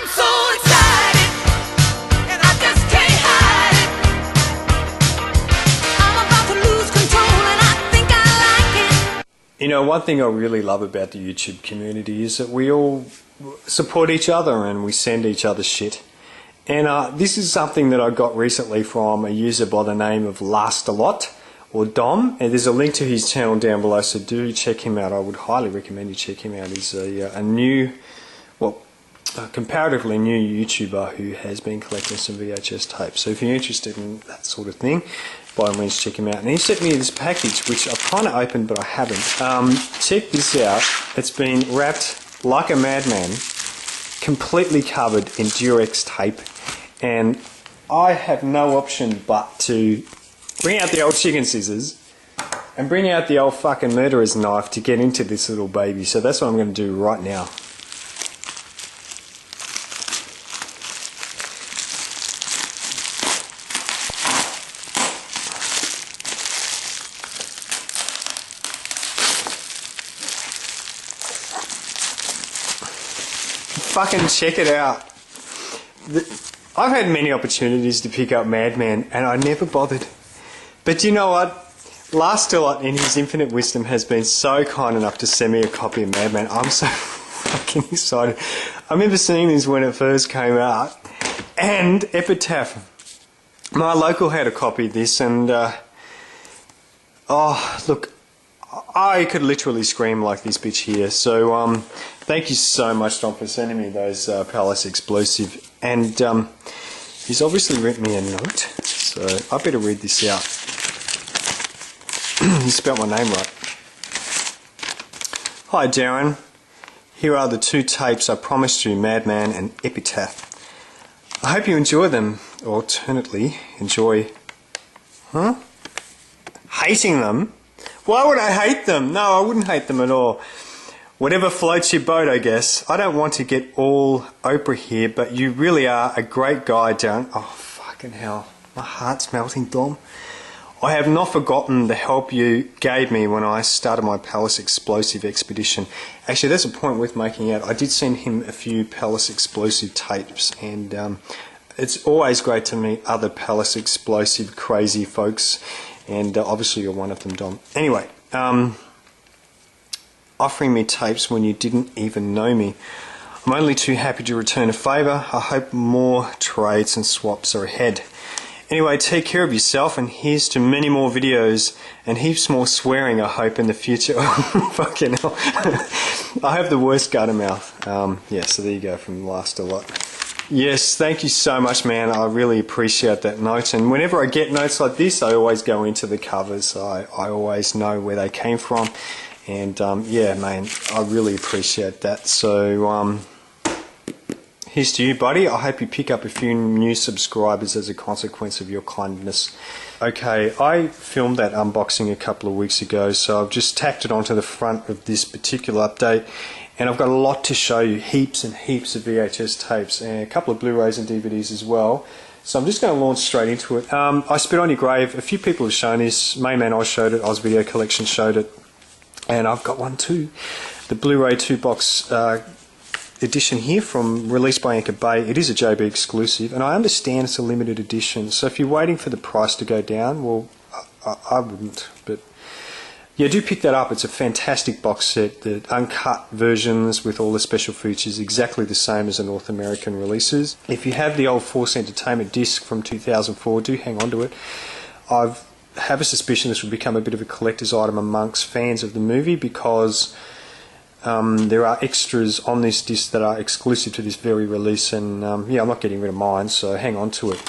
I'm so excited, and I just can't hide it. I'm about to lose control, and I think I like it. You know, one thing I really love about the YouTube community is that we all support each other and we send each other shit. And this is something that I got recently from a user by the name of Lastalot, or Dom, and there's a link to his channel down below, so do check him out. I would highly recommend you check him out. He's a new, well, a comparatively new YouTuber who has been collecting some VHS tapes. So if you're interested in that sort of thing, by all means check him out. And he sent me this package, which I've kind of opened but I haven't. Check this out. It's been wrapped like a madman, completely covered in Durex tape, and I have no option but to bring out the old chicken scissors and bring out the old fucking murderer's knife to get into this little baby. So that's what I'm going to do right now. Fucking check it out. I've had many opportunities to pick up Madman and I never bothered. But you know what? Lastalot in his infinite wisdom has been so kind enough to send me a copy of Madman. I'm so fucking excited. I remember seeing this when it first came out. And Epitaph. My local had a copy of this, and oh, look, I could literally scream like this bitch here. So thank you so much, Tom, for sending me those Palace Explosive. And he's obviously written me a note, so I better read this out. He spelled my name right. Hi Darren, here are the two tapes I promised you, Madman and Epitaph. I hope you enjoy them, or alternately enjoy, hating them? Why would I hate them? No, I wouldn't hate them at all. Whatever floats your boat, I guess. I don't want to get all Oprah here, but you really are a great guy, Darren. Oh, fucking hell. My heart's melting, Dom. I have not forgotten the help you gave me when I started my Palace Explosive expedition. Actually, that's a point worth making out. I did send him a few Palace Explosive tapes, and it's always great to meet other Palace Explosive crazy folks, and obviously you're one of them, Dom. Anyway, offering me tapes when you didn't even know me. I'm only too happy to return a favour. I hope more trades and swaps are ahead. Anyway, take care of yourself, and here's to many more videos and heaps more swearing, I hope, in the future. Fucking hell. I have the worst gutter mouth. Yeah, so there you go, from Lastalot. Yes, thank you so much, man. I really appreciate that note. And whenever I get notes like this, I always go into the covers. I always know where they came from. And yeah, man, I really appreciate that. So here's to you, buddy. I hope you pick up a few new subscribers as a consequence of your kindness. Okay, I filmed that unboxing a couple of weeks ago, so I've just tacked it onto the front of this particular update. And I've got a lot to show you, heaps and heaps of VHS tapes and a couple of Blu-rays and DVDs as well. So I'm just going to launch straight into it. I Spit on Your Grave, a few people have shown this. Mayman Oz showed it, Oz Video Collection showed it. And I've got one too. The Blu-ray 2-box edition here, from released by Anchor Bay. It is a JB exclusive, and I understand it's a limited edition. So if you're waiting for the price to go down, well, I wouldn't. But yeah, do pick that up. It's a fantastic box set. The uncut versions with all the special features, exactly the same as the North American releases. If you have the old Force Entertainment disc from 2004, do hang on to it. I have a suspicion this will become a bit of a collector's item amongst fans of the movie, because there are extras on this disc that are exclusive to this very release, and yeah, I'm not getting rid of mine, so hang on to it.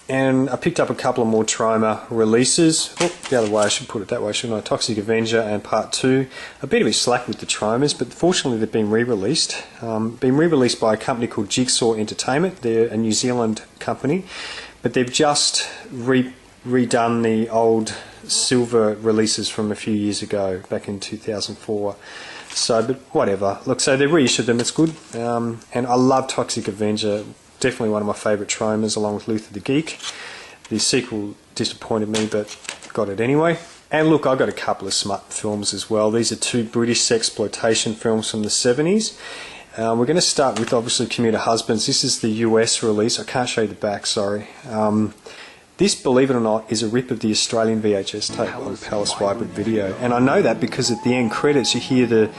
And I picked up a couple of more Troma releases. Oh, the other way, I should put it that way, shouldn't I? Toxic Avenger and Part 2. A bit of a slack with the Tromas, but fortunately they've been re-released. Been re-released by a company called Jigsaw Entertainment. They're a New Zealand company, but they've just redone the old silver releases from a few years ago, back in 2004. So, but whatever. Look, so they reissued them, it's good. And I love Toxic Avenger. Definitely one of my favourite Tromas, along with Luther the Geek. The sequel disappointed me, but got it anyway. And look, I've got a couple of smut films as well. These are two British sexploitation films from the 70s. We're going to start with obviously Commuter Husbands. This is the US release. I can't show you the back, sorry. This, believe it or not, is a rip of the Australian VHS tape on Palace Vibrant Video. And I know that because at the end credits you hear the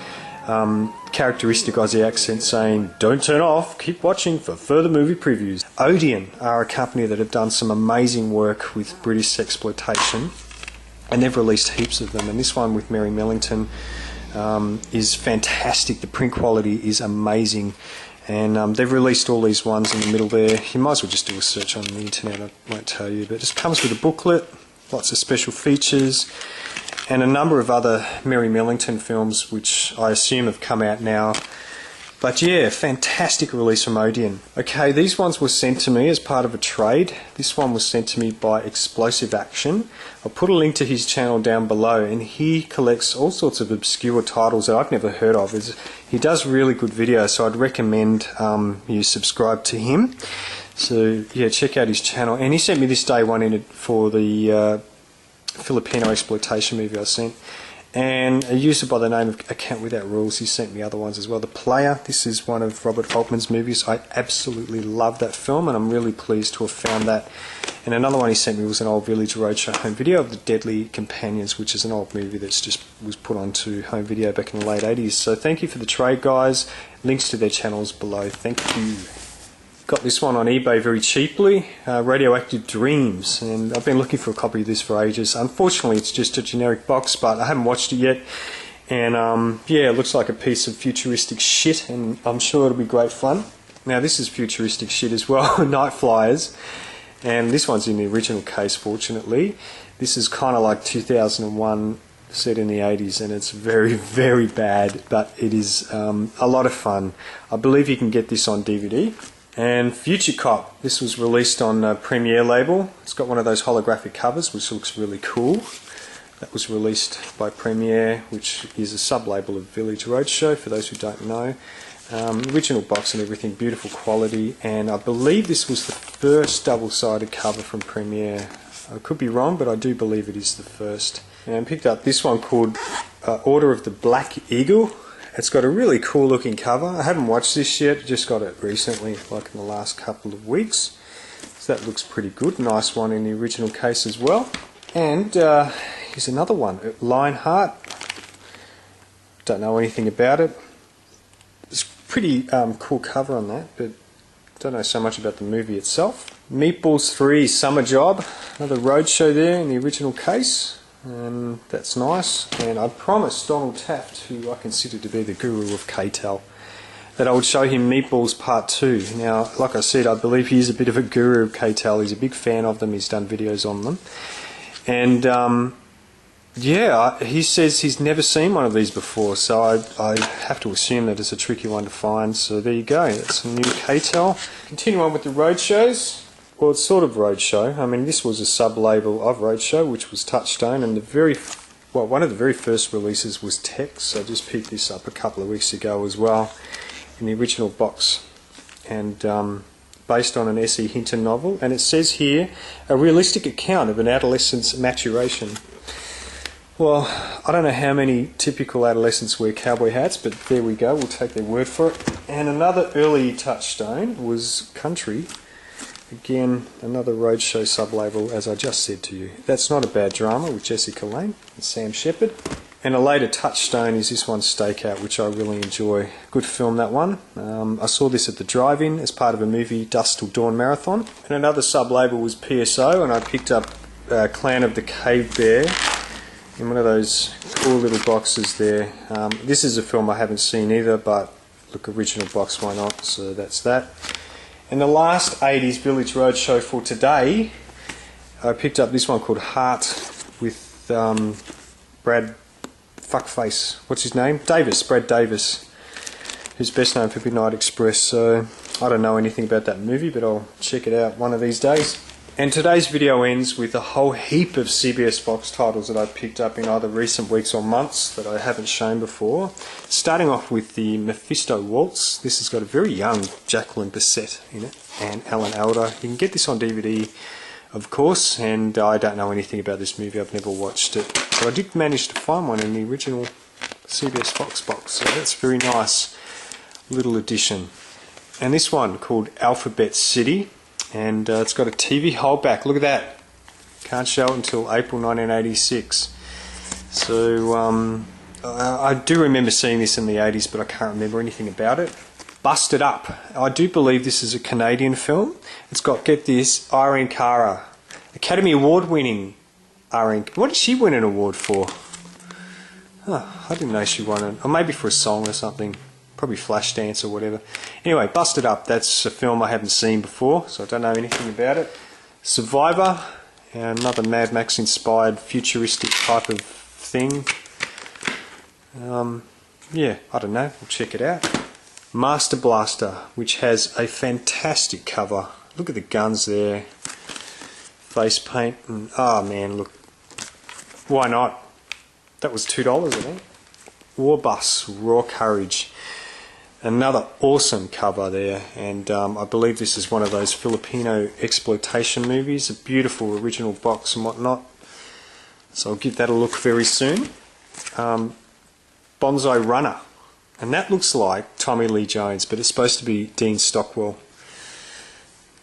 characteristic Aussie accent saying, "Don't turn off, keep watching for further movie previews." Odeon are a company that have done some amazing work with British exploitation, and they've released heaps of them. And this one with Mary Millington is fantastic. The print quality is amazing. And they've released all these ones in the middle there. You might as well just do a search on the internet, I won't tell you. But it just comes with a booklet, lots of special features, and a number of other Mary Millington films, which I assume have come out now. But yeah, fantastic release from Odeon. Okay, these ones were sent to me as part of a trade. This one was sent to me by ExplosiveAction. I'll put a link to his channel down below, and he collects all sorts of obscure titles that I've never heard of. He does really good videos, so I'd recommend you subscribe to him. So yeah, check out his channel. And he sent me this day one in it for the Filipino exploitation movie I sent. And a user by the name of Account Without Rules, he sent me other ones as well. The Player, this is one of Robert Altman's movies. I absolutely love that film, and I'm really pleased to have found that. And another one he sent me was an old Village Roadshow home video of The Deadly Companions, which is an old movie that's just was put onto home video back in the late 80s. So thank you for the trade, guys. Links to their channels below. Thank you. Got this one on eBay very cheaply, Radioactive Dreams, and I've been looking for a copy of this for ages. Unfortunately, it's just a generic box, but I haven't watched it yet. And yeah, it looks like a piece of futuristic shit, and I'm sure it'll be great fun. Now, this is futuristic shit as well, Nightflyers, and this one's in the original case, fortunately. This is kind of like 2001 set in the 80s, and it's very, very bad, but it is a lot of fun. I believe you can get this on DVD. And Future Cop, this was released on Premiere label. It's got one of those holographic covers, which looks really cool. That was released by Premiere, which is a sub-label of Village Roadshow, for those who don't know. Original box and everything, beautiful quality, and I believe this was the first double-sided cover from Premiere. I could be wrong, but I do believe it is the first. And I picked up this one called Order of the Black Eagle. It's got a really cool looking cover. I haven't watched this yet, just got it recently, like in the last couple of weeks. So that looks pretty good. Nice one in the original case as well. And here's another one, Lionheart. Don't know anything about it. It's a pretty cool cover on that, but don't know so much about the movie itself. Meatballs III, Summer Job. Another Roadshow there in the original case. And that's nice, and I promised Donald Taft, who I consider to be the guru of K-Tel, that I would show him Meatballs Part 2. Now, like I said, I believe he is a bit of a guru of K-Tel. He's a big fan of them, he's done videos on them. And yeah, he says he's never seen one of these before, so I have to assume that it's a tricky one to find. So there you go, that's a new K-Tel. Continue on with the Roadshows. Well, it's sort of Roadshow. I mean, this was a sub-label of Roadshow, which was Touchstone, and one of the very first releases was Tex. I just picked this up a couple of weeks ago as well, in the original box, and based on an S.E. Hinton novel. And it says here, a realistic account of an adolescent's maturation. Well, I don't know how many typical adolescents wear cowboy hats, but there we go, we'll take their word for it. And another early Touchstone was Country. Again, another Roadshow sub-label, as I just said to you. That's Not a Bad Drama with Jessica Lange and Sam Shepard. And a later Touchstone is this one, Stakeout, which I really enjoy. Good film, that one. I saw this at the drive-in as part of a movie, Dusk Till Dawn Marathon. And another sub-label was PSO, and I picked up Clan of the Cave Bear in one of those cool little boxes there. This is a film I haven't seen either, but look, original box, why not? So that's that. And the last 80s Village Roadshow for today, I picked up this one called Heart with Brad Fuckface, what's his name? Brad Davis, who's best known for Midnight Express. So I don't know anything about that movie, but I'll check it out one of these days. And today's video ends with a whole heap of CBS Fox titles that I picked up in either recent weeks or months that I haven't shown before. Starting off with the Mephisto Waltz. This has got a very young Jacqueline Bisset in it, and Alan Alda. You can get this on DVD, of course, and I don't know anything about this movie. I've never watched it. But I did manage to find one in the original CBS Fox box, so that's very nice. little edition. And this one called Alphabet City, and it's got a TV holdback. Look at that. Can't show it until April 1986. So I do remember seeing this in the 80s, but I can't remember anything about it. Busted Up. I do believe this is a Canadian film. It's got, get this, Irene Cara, Academy Award winning Irene. What did she win an award for? Oh, I didn't know she won it. Or maybe for a song or something. Probably Flashdance or whatever. Anyway, Busted Up. That's a film I haven't seen before, so I don't know anything about it. Survivor. Another Mad Max inspired futuristic type of thing. Yeah, I don't know. We'll check it out. Master Blaster, which has a fantastic cover. Look at the guns there. Face paint. And, oh man, look. Why not? That was $2, I think. War Bus, Raw Courage. Another awesome cover there, and I believe this is one of those Filipino exploitation movies. A beautiful original box and whatnot. So I'll give that a look very soon. Bonsai Runner. And that looks like Tommy Lee Jones, but it's supposed to be Dean Stockwell.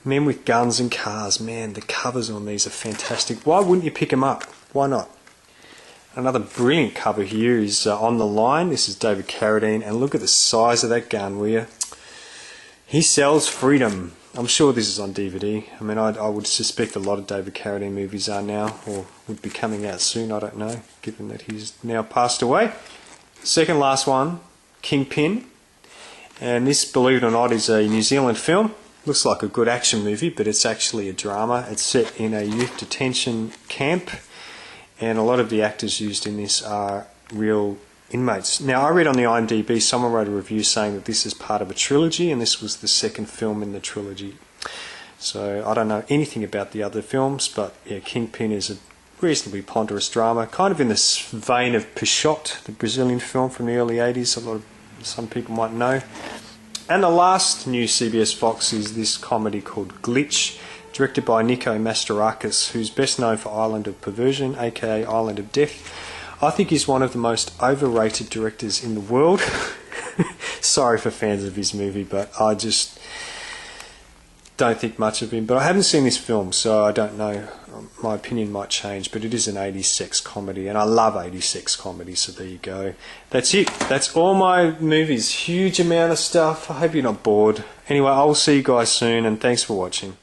Men with Guns and Cars. Man, the covers on these are fantastic. Why wouldn't you pick them up? Why not? Another brilliant cover here is On the Line. This is David Carradine, and look at the size of that gun, will you? He sells freedom. I'm sure this is on DVD. I mean, I would suspect a lot of David Carradine movies are now, or would be coming out soon, I don't know, given that he's now passed away. Second last one, Kingpin. And this, believe it or not, is a New Zealand film. Looks like a good action movie, but it's actually a drama. It's set in a youth detention camp, and a lot of the actors used in this are real inmates. Now, I read on the IMDb, someone wrote a review saying that this is part of a trilogy, and this was the second film in the trilogy. So I don't know anything about the other films, but yeah, Kingpin is a reasonably ponderous drama, kind of in this vein of Pichote, the Brazilian film from the early 80s. Some people might know. And the last new CBS Fox is this comedy called Glitch, directed by Nico Mastorakis, who's best known for Island of Perversion, aka Island of Death. I think he's one of the most overrated directors in the world. Sorry for fans of his movie, but I just don't think much of him. But I haven't seen this film, so I don't know. My opinion might change, but it is an 80s sex comedy, and I love 80s sex comedy, so there you go. That's it. That's all my movies. Huge amount of stuff. I hope you're not bored. Anyway, I'll see you guys soon, and thanks for watching.